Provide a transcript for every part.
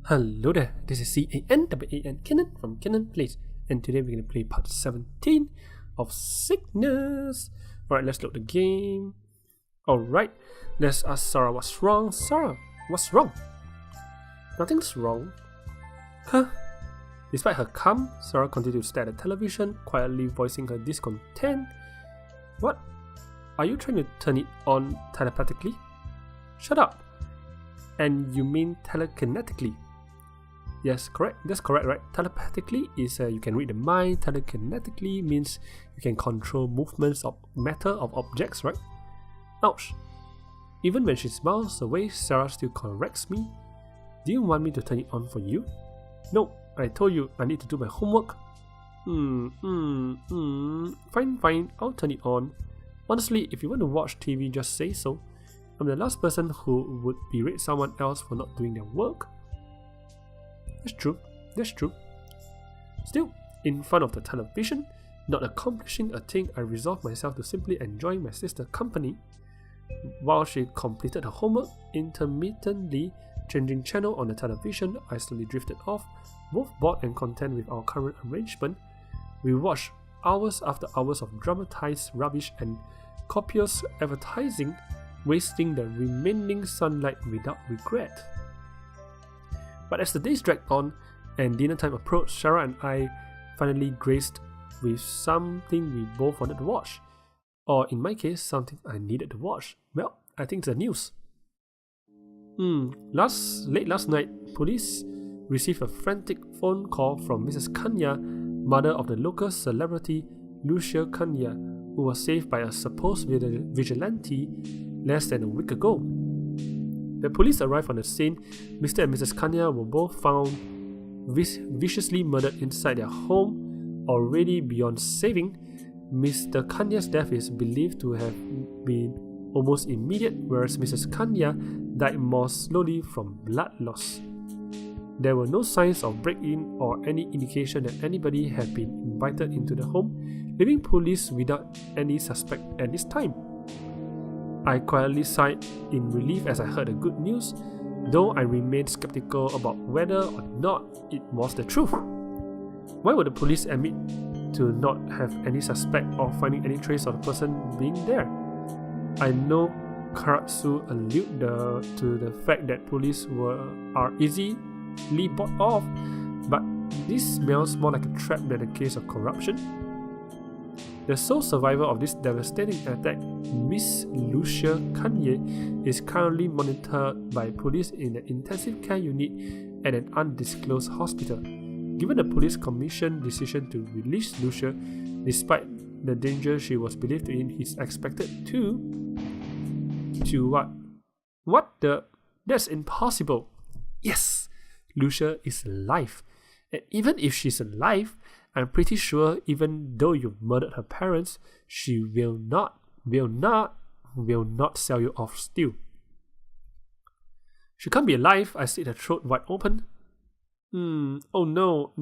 Hello there, this is CANWAN Kenan from Kenan Plays, and today we're going to play part 17 of Sickness. Alright, let's load the game. Alright, let's ask Sarah what's wrong. Sarah, what's wrong? Nothing's wrong. Huh? Despite her calm, Sarah continued to stare at the television, quietly voicing her discontent. What? Are you trying to turn it on telepathically? Shut up. And you mean telekinetically? Yes, correct. That's correct, right? Telepathically is you can read the mind. Telekinetically means you can control movements of matter, of objects, right? Ouch. Even when she smiles away, Sarah still corrects me. Do you want me to turn it on for you? No, I told you I need to do my homework. Fine, I'll turn it on. Honestly, if you want to watch TV, just say so. I'm the last person who would berate someone else for not doing their work. That's true. Still, in front of the television, not accomplishing a thing, I resolved myself to simply enjoy my sister's company. While she completed her homework, intermittently changing channel on the television, I slowly drifted off, both bored and content with our current arrangement. We watched hours after hours of dramatized rubbish and copious advertising, wasting the remaining sunlight without regret. But as the days dragged on and dinner time approached, Sarah and I finally graced with something we both wanted to watch. Or in my case, something I needed to watch. Well, I think it's the news. Late last night, police received a frantic phone call from Mrs. Kanya, mother of the local celebrity Lucia Kanya, who was saved by a supposed vigilante less than a week ago. The police arrived on the scene. Mr. and Mrs. Kanya were both found viciously murdered inside their home, already beyond saving. Mr. Kanya's death is believed to have been almost immediate, whereas Mrs. Kanya died more slowly from blood loss. There were no signs of break-in or any indication that anybody had been invited into the home, leaving police without any suspect at this time. I quietly sighed in relief as I heard the good news, though I remained skeptical about whether or not it was the truth. Why would the police admit to not have any suspect or finding any trace of the person being there? I know Karasu alluded to the fact that police are easily bought off, but this smells more like a trap than a case of corruption. The sole survivor of this devastating attack, Miss Lucia Kanye, is currently monitored by police in an intensive care unit at an undisclosed hospital. Given the police commission's decision to release Lucia, despite the danger she was believed in, he's expected to what? What the? That's impossible. Yes, Lucia is alive. And even if she's alive, I'm pretty sure even though you murdered her parents, she will not sell you off still. She can't be alive, I slit her throat wide open. Oh no,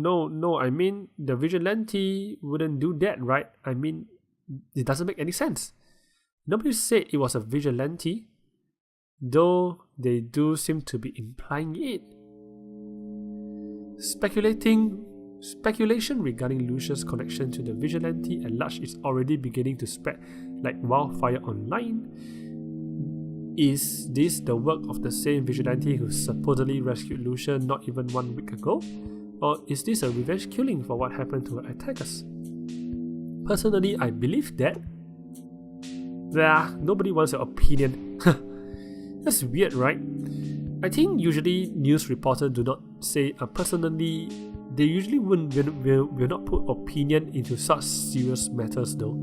I mean, the vigilante wouldn't do that, right? I mean, it doesn't make any sense. Nobody said it was a vigilante, though they do seem to be implying it. Speculation regarding Lucia's connection to the vigilante at large is already beginning to spread like wildfire online. Is this the work of the same vigilante who supposedly rescued Lucia not even 1 week ago? Or is this a revenge killing for what happened to her attackers? Personally, I believe that. Nobody wants your opinion. That's weird, right? I think usually news reporters do not say personally. They usually will not put opinion into such serious matters though.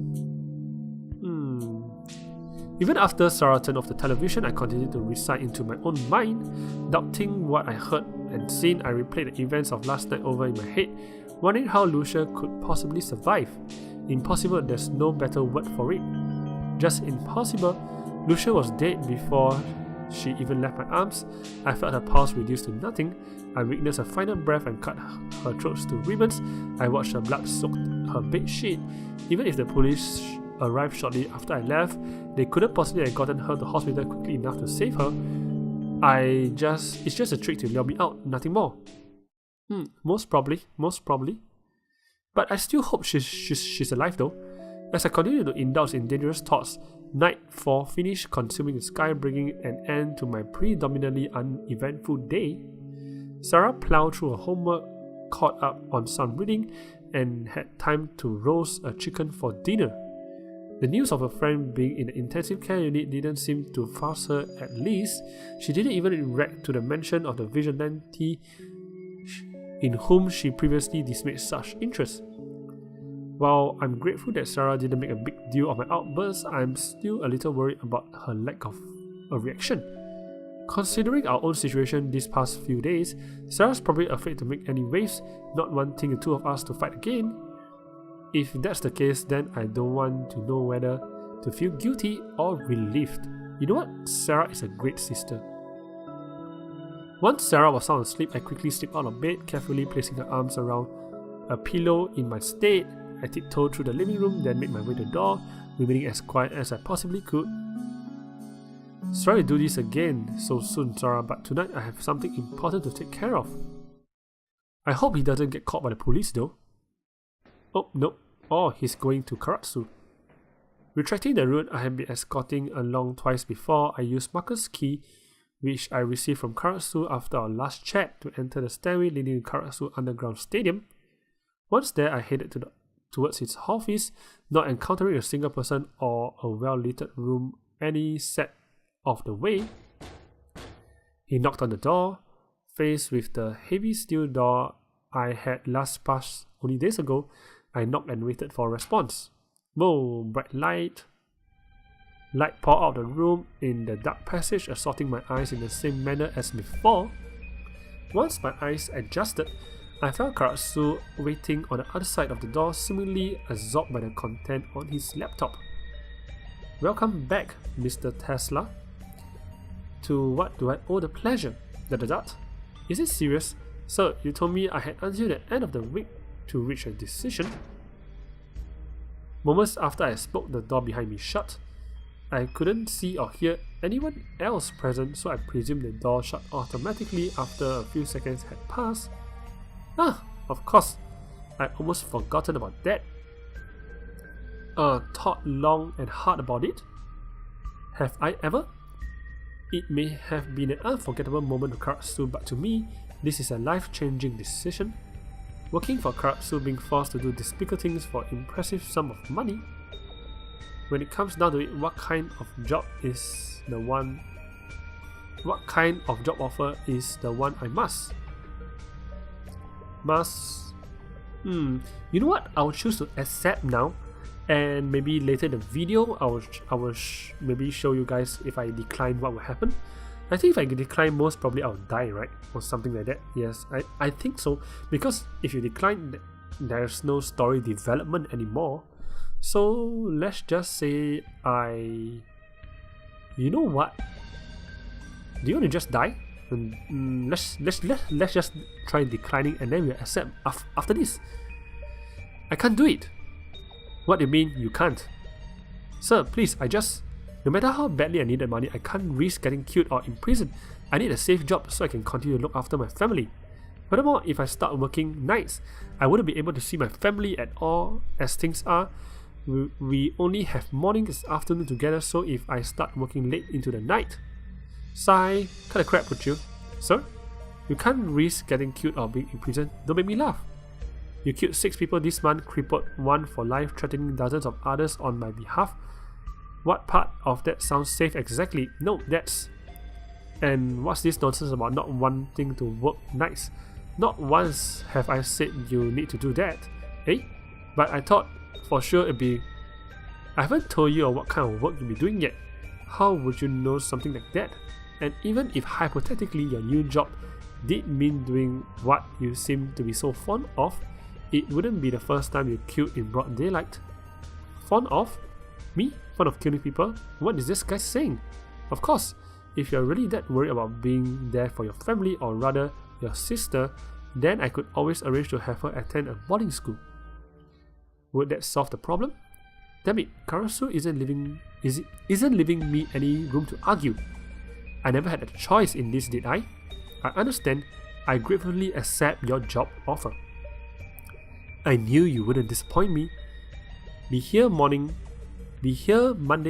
Even after Sarah turned off the television, I continued to recite into my own mind. Doubting what I heard and seen, I replayed the events of last night over in my head, wondering how Lucia could possibly survive. Impossible, there's no better word for it. Just impossible. Lucia was dead before she even left my arms. I felt her pulse reduce to nothing. I witnessed her final breath and cut her throat to ribbons. I watched her blood soak her bed sheet. Even if the police arrived shortly after I left, they couldn't possibly have gotten her to hospital quickly enough to save her. It's just a trick to lure me out, nothing more. Most probably. But I still hope she's alive though. As I continue to indulge in dangerous thoughts, nightfall finished consuming the sky, bringing an end to my predominantly uneventful day. Sarah plowed through her homework, caught up on some reading, and had time to roast a chicken for dinner. The news of her friend being in the intensive care unit didn't seem to fuss her. At least she didn't even react to the mention of the vigilante in whom she previously displayed such interest. While I'm grateful that Sarah didn't make a big deal of my outbursts, I'm still a little worried about her lack of a reaction. Considering our own situation these past few days, Sarah's probably afraid to make any waves, not wanting the two of us to fight again. If that's the case, then I don't want to know whether to feel guilty or relieved. You know what? Sarah is a great sister. Once Sarah was sound asleep, I quickly slipped out of bed, carefully placing her arms around a pillow in my stead. I tiptoed through the living room, then made my way to the door, remaining as quiet as I possibly could. Sorry to do this again so soon, Sarah, but tonight I have something important to take care of. I hope he doesn't get caught by the police though. Oh, no. Oh, he's going to Karasu. Retracting the route I had been escorting along twice before, I used Marcus' key, which I received from Karasu after our last chat, to enter the stairway leading to Karasu Underground Stadium. Once there, I headed towards its office, not encountering a single person or a well-lit room any set of the way. He knocked on the door. Faced with the heavy steel door I had last passed only days ago, I knocked and waited for a response. Whoa, bright light. Light poured out of the room in the dark passage, assaulting my eyes in the same manner as before. Once my eyes adjusted, I found Karasu waiting on the other side of the door, seemingly absorbed by the content on his laptop. Welcome back, Mr. Tesla. To what do I owe the pleasure? ... Is it serious? Sir, you told me I had until the end of the week to reach a decision. Moments after I spoke, the door behind me shut. I couldn't see or hear anyone else present, so I presumed the door shut automatically after a few seconds had passed. Ah, of course, I almost forgotten about that. Thought long and hard about it? Have I ever? It may have been an unforgettable moment to Karasu, but to me, this is a life-changing decision. Working for Karasu, being forced to do despicable things for an impressive sum of money. When it comes down to it, what kind of job offer is the one I must? You know what? I will choose to accept now, and maybe later in the video I will maybe show you guys if I decline what will happen. I think if I decline, most probably I'll die, right? Or something like that. Yes, I think so, because if you decline, there's no story development anymore. So let's just say you know what? Do you want to just die? Let's just try declining, and then we'll accept after this. I can't do it. What do you mean you can't? Sir, please, no matter how badly I needed money, I can't risk getting killed or imprisoned. I need a safe job so I can continue to look after my family. Furthermore, if I start working nights, I wouldn't be able to see my family at all. As things are, we only have morning and afternoon together, so if I start working late into the night... Sigh, kinda crap would you? Sir? You can't risk getting killed or being imprisoned. Don't make me laugh. You killed 6 people this month, crippled 1 for life, threatening dozens of others on my behalf. What part of that sounds safe exactly? No, that's... And what's this nonsense about not wanting to work nights? Not once have I said you need to do that. Eh? But I thought for sure it'd be... I haven't told you what kind of work you'll be doing yet. How would you know something like that? And even if hypothetically your new job did mean doing what you seem to be so fond of, it wouldn't be the first time you killed in broad daylight. Fond of? Me? Fond of killing people? What is this guy saying? Of course, if you're really that worried about being there for your family, or rather your sister, then I could always arrange to have her attend a boarding school. Would that solve the problem? Damn it, Karasu isn't leaving me any room to argue. I never had a choice in this, did I? I understand. I gratefully accept your job offer. I knew you wouldn't disappoint me. Be here Monday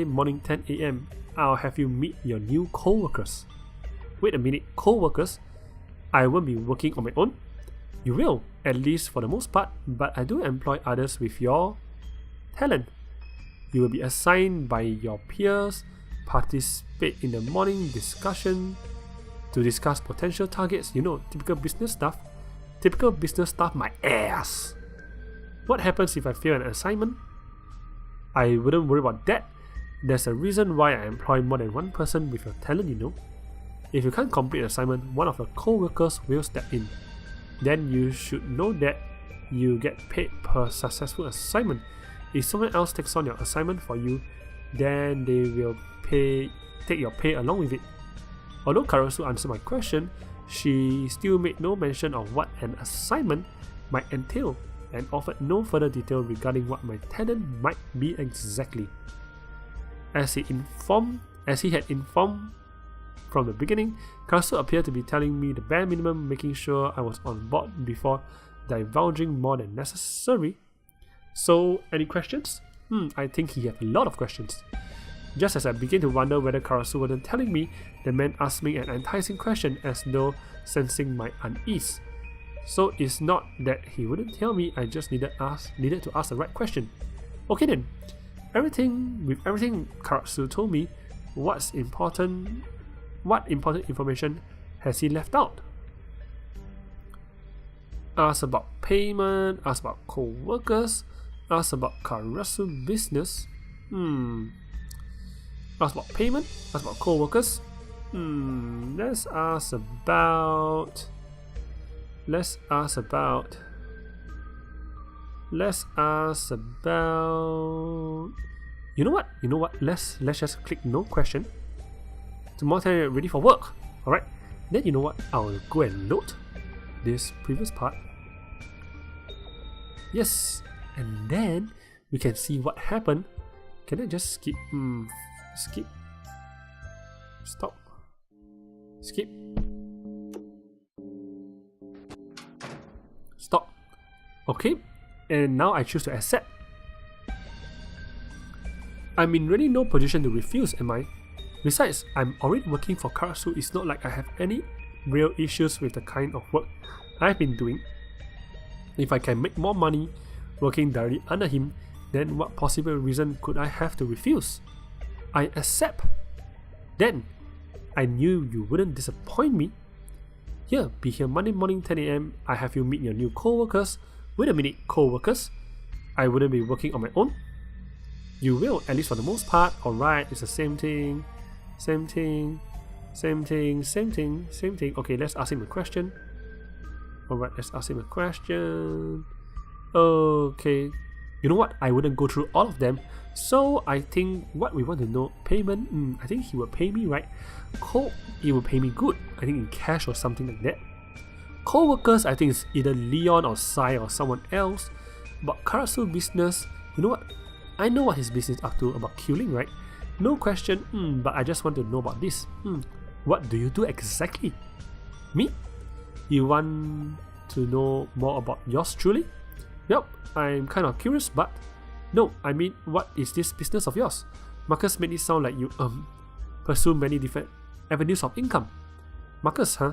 morning 10 a.m. I'll have you meet your new co-workers. Wait a minute, co-workers? I won't be working on my own? You will, at least for the most part, but I do employ others with your talent. You will be assigned by your peers, participate in the morning discussion to discuss potential targets, typical business stuff. Typical business stuff, my ass. What happens if I fail an assignment? I wouldn't worry about that. There's a reason why I employ more than one person with your talent, If you can't complete an assignment, one of your co-workers will step in. Then you should know that you get paid per successful assignment. If someone else takes on your assignment for you, then they will take your pay along with it. Although Karasu answered my question, she still made no mention of what an assignment might entail and offered no further detail regarding what my talent might be exactly. As he had informed from the beginning, Karasu appeared to be telling me the bare minimum, making sure I was on board before divulging more than necessary. So, any questions? I think he had a lot of questions. Just as I began to wonder whether Karasu wasn't telling me, the man asked me an enticing question as though sensing my unease. So it's not that he wouldn't tell me, I just needed to ask the right question. Okay then, everything Karasu told me, what important information has he left out? Ask about payment, ask about co-workers, ask about Karasu business. Ask about payment, ask about co-workers. Let's ask about. You know what? Let's just click no question. Tomorrow time you're ready for work. Alright. Then you know what? I'll go and load this previous part. Yes. And then we can see what happened. Can I just skip? Skip. Stop. Skip. Stop. Okay. And now I choose to accept. I'm in really no position to refuse, am I? Besides, I'm already working for Karasu. It's not like I have any real issues with the kind of work I've been doing. If I can make more money working directly under him, then what possible reason could I have to refuse? I accept. Then, I knew you wouldn't disappoint me. Here, be here Monday morning 10 a.m. I have you meet your new co-workers. Wait a minute, co-workers? I wouldn't be working on my own? You will, at least for the most part. Alright, it's the same thing. Same thing. Okay, let's ask him a question. Alright, let's ask him a question. Okay. You know what? I wouldn't go through all of them. So I think what we want to know, payment, I think he will pay me, right? He will pay me good. I think in cash or something like that. Co-workers, I think it's either Leon or Sai or someone else. But Karasu business, you know what? I know what his business is up to about killing, right? No question, but I just want to know about this. What do you do exactly? Me? You want to know more about yours truly? Yep, I'm kind of curious, but no, I mean, what is this business of yours? Marcus made it sound like you pursue many different avenues of income. Marcus, huh?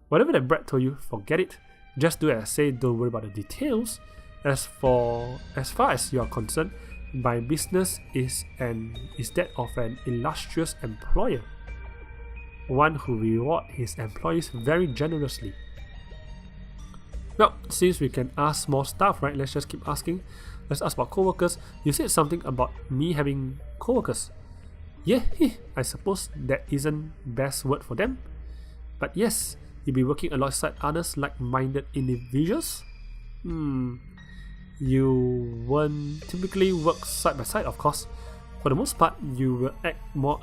Whatever that Brad told you, forget it. Just do as I say, don't worry about the details. As far as you are concerned, my business is that of an illustrious employer, one who rewards his employees very generously. Well, since we can ask more stuff, right? Let's just keep asking. Let's ask about co-workers. You said something about me having co-workers. Yeah, I suppose that isn't best word for them. But yes, you'll be working alongside others like-minded individuals. You won't typically work side by side, of course. For the most part, you will act more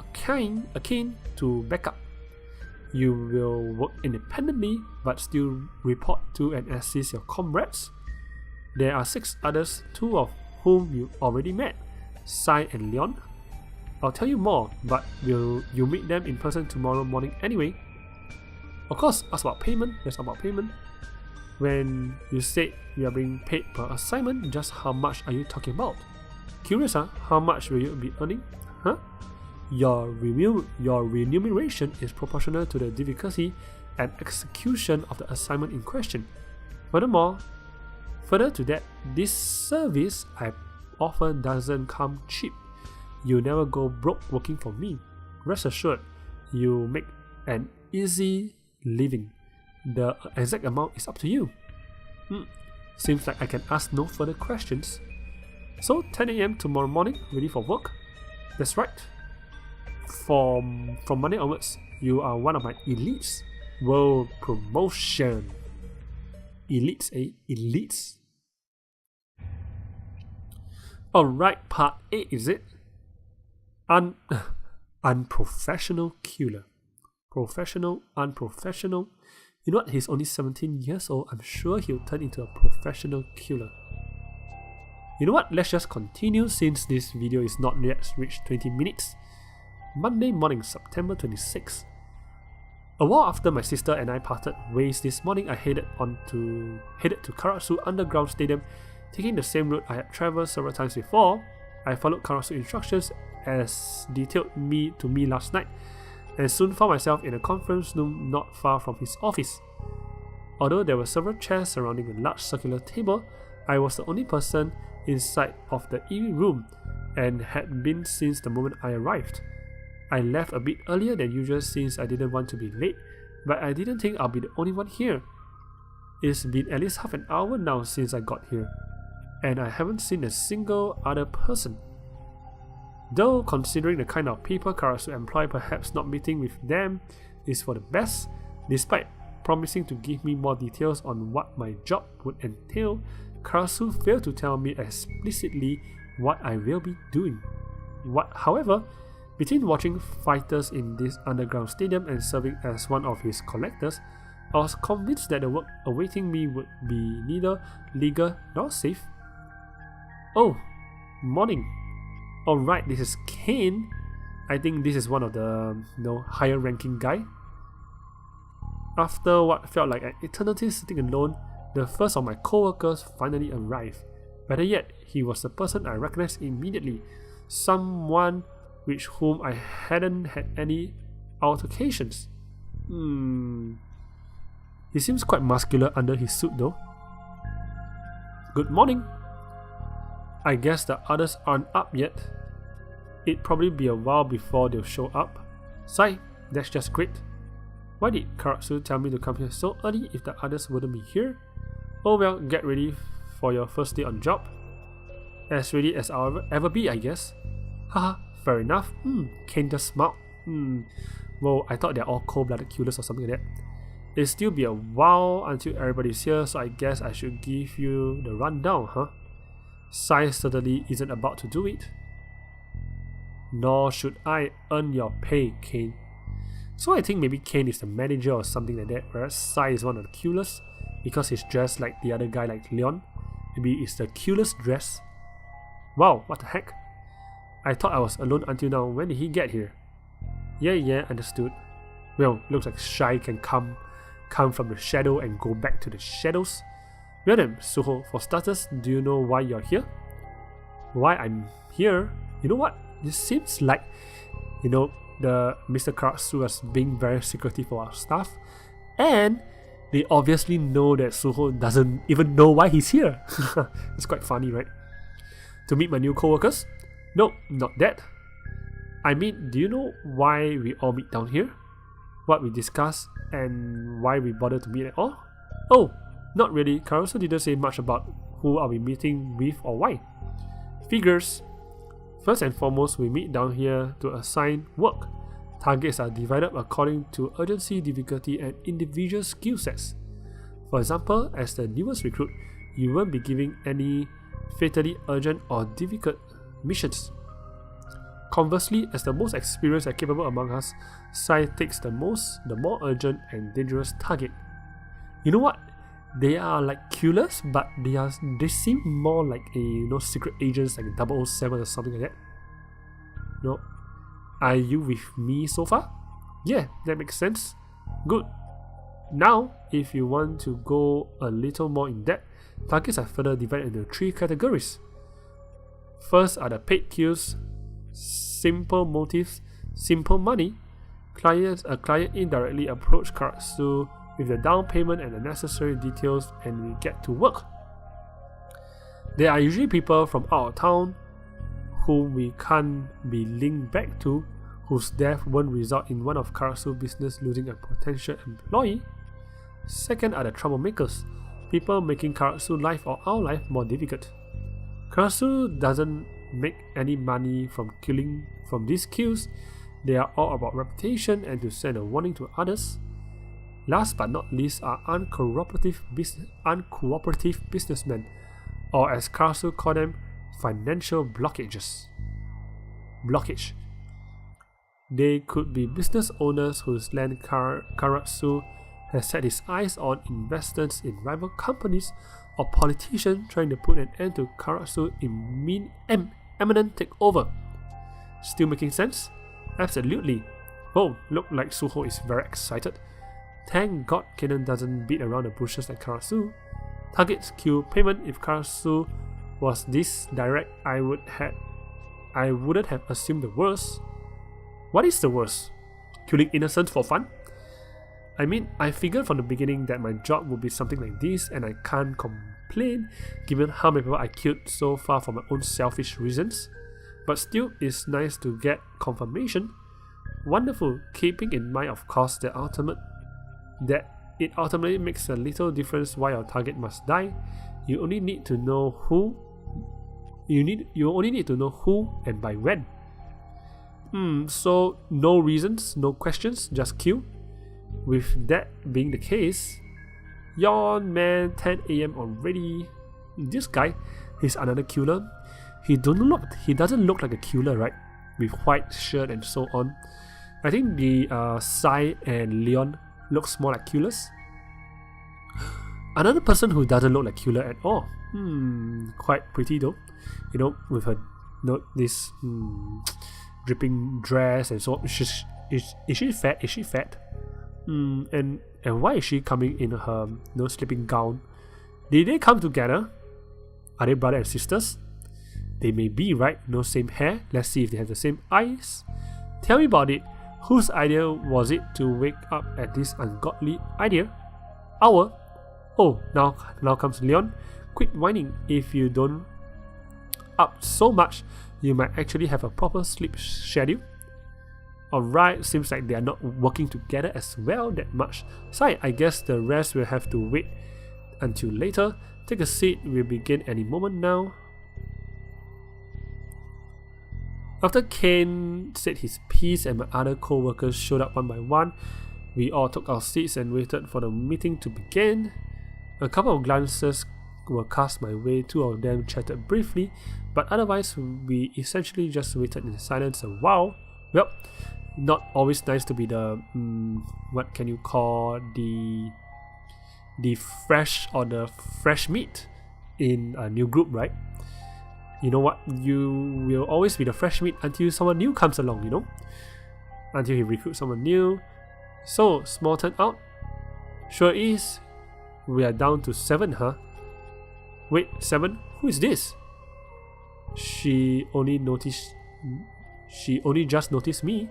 akin to backup. You will work independently, but still report to and assist your comrades. There are 6 others, 2 of whom you already met, Sai and Leon. I'll tell you more, but will you meet them in person tomorrow morning anyway? Of course, ask about payment. Let's about payment. When you said we are being paid per assignment, just how much are you talking about? Curious, huh? How much will you be earning? Huh? Your remuneration is proportional to the difficulty and execution of the assignment in question. Further to that, this service I offer doesn't come cheap. You never go broke working for me. Rest assured, you make an easy living. The exact amount is up to you. Seems like I can ask no further questions. So 10 AM tomorrow morning, ready for work? That's right. From Monday onwards, you are one of my elites. World promotion. Elites, eh? Elites. Alright, part 8 is it? Unprofessional killer. Professional, unprofessional. You know what? He's only 17 years old. I'm sure he'll turn into a professional killer. You know what? Let's just continue since this video is not yet reached 20 minutes. Monday morning, September 26. A while after my sister and I parted ways this morning, I headed to Karasu Underground Stadium, taking the same route I had travelled several times before. I followed Karasu instructions as detailed to me last night, and soon found myself in a conference room not far from his office. Although there were several chairs surrounding a large circular table, I was the only person inside of the room and had been since the moment I arrived. I left a bit earlier than usual since I didn't want to be late, but I didn't think I'll be the only one here. It's been at least half an hour now since I got here, and I haven't seen a single other person. Though considering the kind of people Karasu employ, perhaps not meeting with them is for the best. Despite promising to give me more details on what my job would entail, Karasu failed to tell me explicitly what I will be doing. However, between watching fighters in this underground stadium and serving as one of his collectors, I was convinced that the work awaiting me would be neither legal nor safe. Oh, morning. Alright, this is Kane. I think this is one of the higher ranking guy. After what felt like an eternity sitting alone, the first of my co-workers finally arrived. Better yet, he was the person I recognized immediately, someone with whom I hadn't had any altercations. He seems quite muscular under his suit though. Good morning. I guess the others aren't up yet. It'd probably be a while before they'll show up. Sai, that's just great. Why did Karasu tell me to come here so early if the others wouldn't be here? Oh well, get ready for your first day on job. As ready as I'll ever be, I guess. Haha, fair enough. Kane just smiled. Well, I thought they're all cold-blooded killers or something like that. It'll still be a while until everybody's here, so I guess I should give you the rundown, huh? Sai certainly isn't about to do it. Nor should I earn your pay, Kane. So I think maybe Kane is the manager or something like that, whereas Sai is one of the killers because he's dressed like the other guy, like Leon. Maybe it's the killer's dress. Wow, what the heck? I thought I was alone until now. When did he get here? Yeah, understood. Well, looks like Sai can come from the shadow and go back to the shadows. Well then, Suho, for starters, do you know why you're here? Why I'm here? You know what? This seems like, the Mr. Karasu was being very secretive for our staff, and they obviously know that Suho doesn't even know why he's here. It's quite funny, right? To meet my new co-workers? No, not that. I mean, do you know why we all meet down here? What we discuss and why we bother to meet at all? Oh, not really. Karasu didn't say much about who are we meeting with or why. Figures. First and foremost, we meet down here to assign work. Targets are divided according to urgency, difficulty, and individual skill sets. For example, as the newest recruit, you won't be giving any fatally urgent or difficult missions. Conversely, as the most experienced and capable among us, Sai takes the more urgent and dangerous target. You know what? They are like killers, but they seem more like a secret agents like 007 or something like that. Are you with me so far? Yeah, that makes sense. Good. Now, if you want to go a little more in depth, targets are further divided into 3 categories. First are the paid kills, simple motives, simple money. A client indirectly approach Karasu with the down payment and the necessary details, and we get to work. There are usually people from out of town whom we can't be linked back to, whose death won't result in one of Karasu's business losing a potential employee. Second are the troublemakers, people making Karasu life or our life more difficult. Karasu doesn't make any money from these kills. They are all about reputation and to send a warning to others. Last but not least are uncooperative businessmen, or as Karasu call them, financial blockage. They could be business owners whose land Karasu has set his eyes on, investors in rival companies, or politicians trying to put an end to Karasu imminent takeover. Still making sense? Absolutely. Oh, look like Suho is very excited. Thank God Kenan doesn't beat around the bushes like Karasu. Targets kill payment. If Karasu was this direct, I wouldn't have assumed the worst. What is the worst? Killing innocents for fun? I mean, I figured from the beginning that my job would be something like this, and I can't complain given how many people I killed so far for my own selfish reasons. But still, it's nice to get confirmation. Wonderful, keeping in mind, of course, that it ultimately makes a little difference why our target must die. You only need to know who. You only need to know who and by when. So no reasons, no questions, just kill. With that being the case, yawn man, 10 AM already. This guy, he's another killer. He doesn't look like a killer, right? With white shirt and so on. I think the Sai and Leon looks more like killers. Another person who doesn't look like killer at all. Quite pretty though. You know, with her this dripping dress and so on. Is she fat? Is she fat? And why is she coming in her sleeping gown? Did they come together? Are they brother and sisters? They may be, right? No same hair. Let's see if they have the same eyes. Tell me about it. Whose idea was it to wake up at this ungodly hour? Oh, now comes Leon. Quit whining. If you don't up so much, you might actually have a proper sleep schedule. Alright, seems like they are not working together as well that much. So I guess the rest will have to wait until later. Take a seat, we'll begin any moment now. After Kane said his piece and my other co-workers showed up one by one, we all took our seats and waited for the meeting to begin. A couple of glances were cast my way, 2 of them chatted briefly, but otherwise we essentially just waited in silence a while. Well, not always nice to be the, what can you call, the fresh or the fresh meat in a new group, right? You know what, you will always be the fresh meat until someone new comes along, you know? Until he recruits someone new. So, small turn out? Sure is. We are down to 7, huh? Wait, 7? Who is this? She only just noticed me.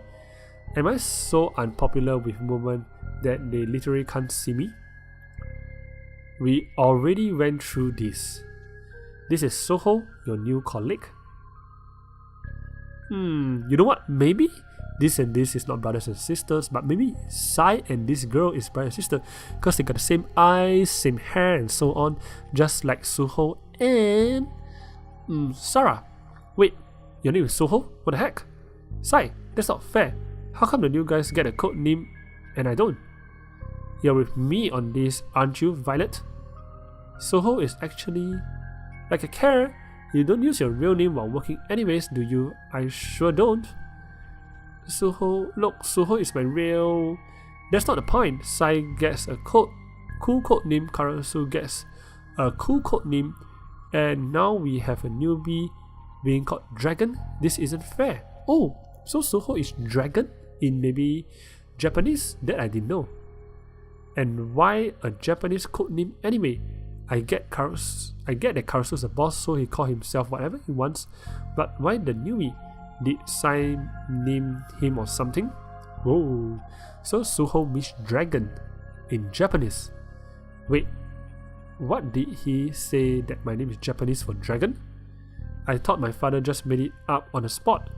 Am I so unpopular with women that they literally can't see me? We already went through this. This is Soho, your new colleague. You know what? Maybe this and this is not brothers and sisters, but maybe Sai and this girl is brother and sister because they got the same eyes, same hair, and so on, just like Suho and Sarah. Wait, your name is Soho? What the heck? Sai, that's not fair. How come the new guys get a code name and I don't? You're with me on this, aren't you, Violet? Soho is actually like a care. You don't use your real name while working anyways, do you? I sure don't. Suho, look, Suho is my real... That's not the point. Sai gets a cool code name, Karasu gets a cool code name, and now we have a newbie being called Dragon. This isn't fair. Oh, So Suho is dragon in maybe Japanese? That I didn't know. And why a Japanese code name anyway? I get that Karasu is a boss, so he call himself whatever he wants. But why the newbie? Did Sai name him or something? Whoa. So Suho means dragon in Japanese. Wait, what did he say that my name is Japanese for dragon? I thought my father just made it up on the spot.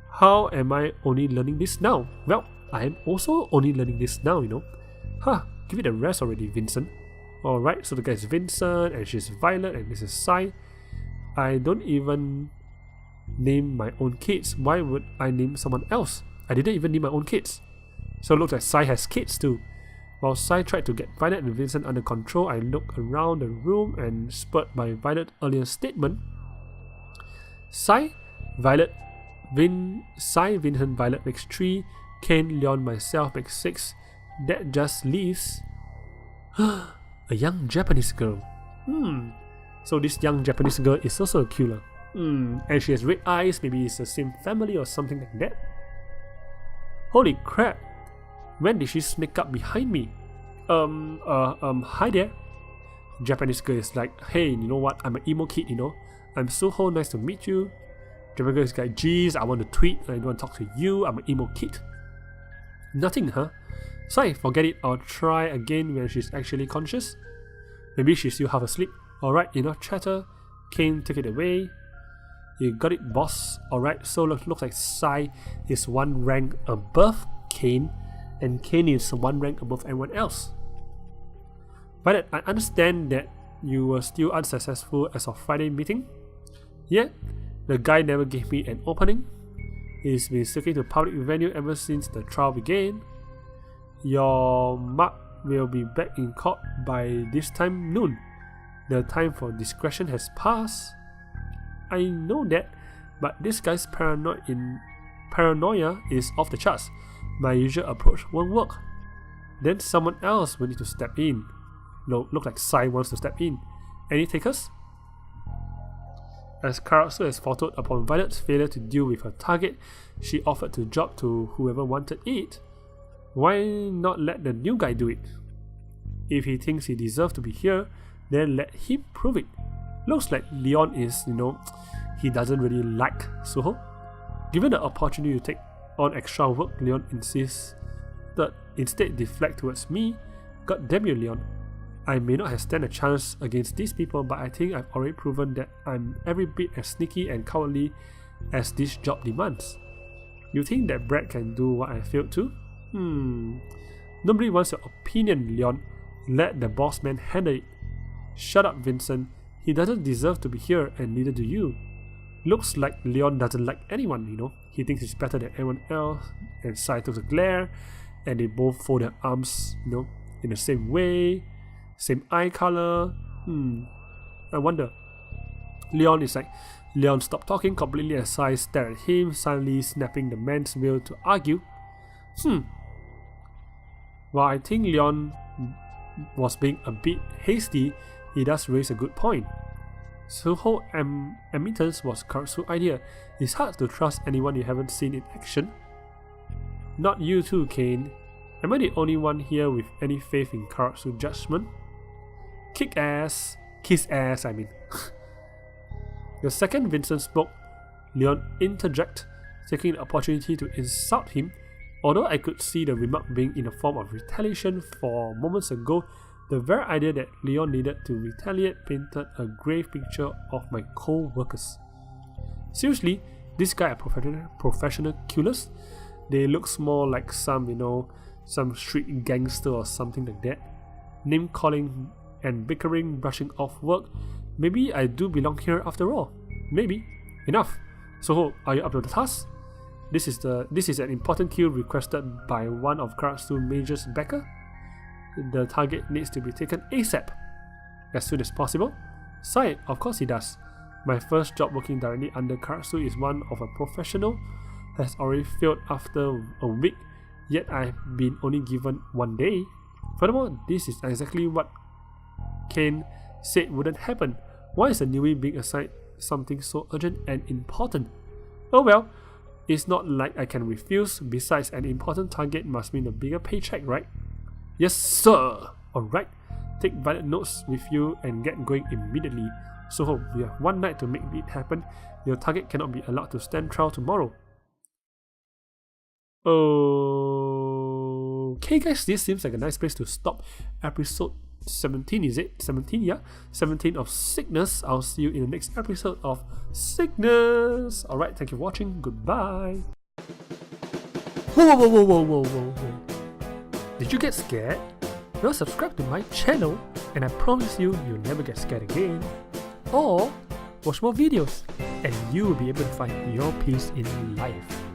How am I only learning this now? Well, I am also only learning this now, Give it a rest already, Vincent. Alright, so the guy is Vincent, and she's Violet, and this is Sai. I don't even name my own kids. Why would I name someone else? I didn't even name my own kids. So it looks like Sai has kids too. While Sai tried to get Violet and Vincent under control, I looked around the room and spurred by Violet's earlier statement. Sai, Vincent, Violet makes 3. Kane, Leon, myself makes 6. That just leaves a young Japanese girl. So this young Japanese girl is also a killer. And she has red eyes. Maybe it's the same family or something like that. Holy crap! When did she sneak up behind me? Hi there. Japanese girl is like, hey, you know what? I'm an emo kid, I'm Suho, nice to meet you. Japanese girl is like, geez, I want to tweet. I don't want to talk to you. I'm an emo kid. Nothing, huh? Sorry, forget it. I'll try again when she's actually conscious. Maybe she's still half asleep. Alright, enough chatter. Kane, take it away. You got it, boss. Alright, so looks like Sai is one rank above Kane, and Kane is one rank above everyone else. But I understand that you were still unsuccessful as of Friday meeting. Yeah, the guy never gave me an opening. He's been sticking to public venue ever since the trial began. Your mark will be back in court by this time noon. The time for discretion has passed. I know that, but this guy's paranoia is off the charts. My usual approach won't work. Then someone else will need to step in. No, look like Sai wants to step in. Any takers? As Karasu has faltered upon Violet's failure to deal with her target, she offered to drop to whoever wanted it. Why not let the new guy do it? If he thinks he deserves to be here, then let him prove it. Looks like Leon is, he doesn't really like Suho. Given the opportunity to take on extra work, Leon insists that instead deflect towards me. God damn you, Leon. I may not have stand a chance against these people, but I think I've already proven that I'm every bit as sneaky and cowardly as this job demands. You think that Brad can do what I failed to? Nobody wants your opinion, Leon. Let the boss man handle it. Shut up, Vincent. He doesn't deserve to be here, and neither do you. Looks like Leon doesn't like anyone, He thinks he's better than everyone else, and Sai took a glare, and they both fold their arms, in the same way. Same eye color. I wonder. Leon stopped talking completely as Sai stared at him, suddenly snapping the man's will to argue. While I think Leon was being a bit hasty, he does raise a good point. Suho admittance was Karasu's idea. It's hard to trust anyone you haven't seen in action. Not you too, Kane. Am I the only one here with any faith in Karasu's judgment? Kick ass. Kiss ass, I mean. The second Vincent spoke, Leon interjected, taking the opportunity to insult him. Although I could see the remark being in the form of retaliation for moments ago, the very idea that Leon needed to retaliate painted a grave picture of my co-workers. Seriously, this guy are professional killers? They look more like some, some street gangster or something like that. Name calling and bickering, brushing off work. Maybe I do belong here after all. Maybe. Enough. So, are you up to the task? This is an important kill requested by one of Karasu's major backer. The target needs to be taken ASAP. As soon as possible. Sai, of course he does. My first job working directly under Karasu is one of a professional. Has already failed after a week, yet I've been only given 1 day. Furthermore, this is exactly what Kane said wouldn't happen. Why is a newbie being assigned something so urgent and important? Oh well, It's not like I can refuse. Besides, an important target must mean a bigger paycheck, right? Yes, sir! Alright, take valid notes with you and get going immediately. So you have one night to make it happen. Your target cannot be allowed to stand trial tomorrow. Okay guys, this seems like a nice place to stop. Episode 17, is it? 17, yeah? 17 of Sickness. I'll see you in the next episode of Sickness. Alright, thank you for watching. Goodbye. Whoa. Did you get scared? Well, subscribe to my channel and I promise you, you'll never get scared again. Or watch more videos and you will be able to find your peace in life.